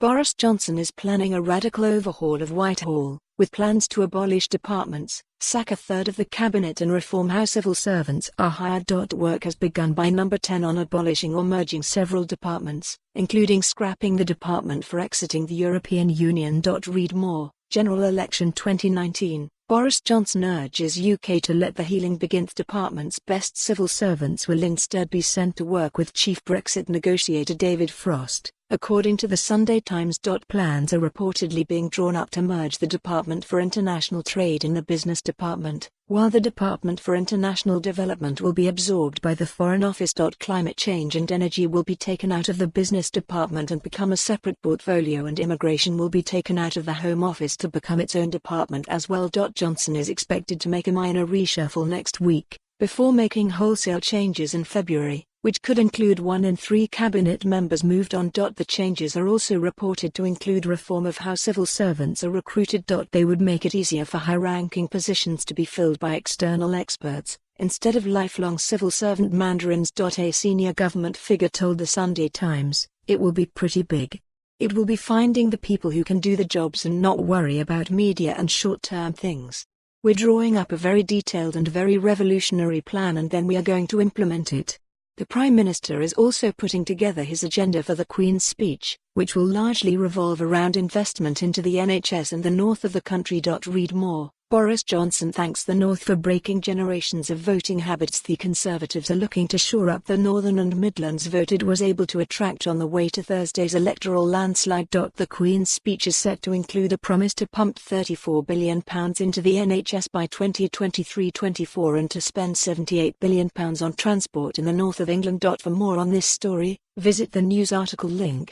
Boris Johnson is planning a radical overhaul of Whitehall, with plans to abolish departments, sack a third of the cabinet and reform how civil servants are hired. Work has begun by Number 10 on abolishing or merging several departments, including scrapping the Department for Exiting the European Union. Read more. General Election 2019. Boris Johnson urges UK to let the healing begin. Department's best civil servants will instead be sent to work with chief Brexit negotiator David Frost, according to the Sunday Times. Plans are reportedly being drawn up to merge the Department for International Trade and the Business Department, while the Department for International Development will be absorbed by the Foreign Office. Climate change and energy will be taken out of the Business Department and become a separate portfolio, and immigration will be taken out of the Home Office to become its own department as well. Johnson is expected to make a minor reshuffle next week, before making wholesale changes in February, which could include 1 in 3 cabinet members moved on. The changes are also reported to include reform of how civil servants are recruited. They would make it easier for high-ranking positions to be filled by external experts, instead of lifelong civil servant mandarins. A senior government figure told the Sunday Times, "It will be pretty big. It will be finding the people who can do the jobs and not worry about media and short-term things. We're drawing up a very detailed and very revolutionary plan, and then we are going to implement it." The Prime Minister is also putting together his agenda for the Queen's speech, which will largely revolve around investment into the NHS and the north of the country. Read more. Boris Johnson thanks the North for breaking generations of voting habits. The Conservatives are looking to shore up the Northern and Midlands vote it was able to attract on the way to Thursday's electoral landslide. The Queen's speech is set to include a promise to pump £34 billion into the NHS by 2023-24 and to spend £78 billion on transport in the north of England. For more on this story, visit the news article link.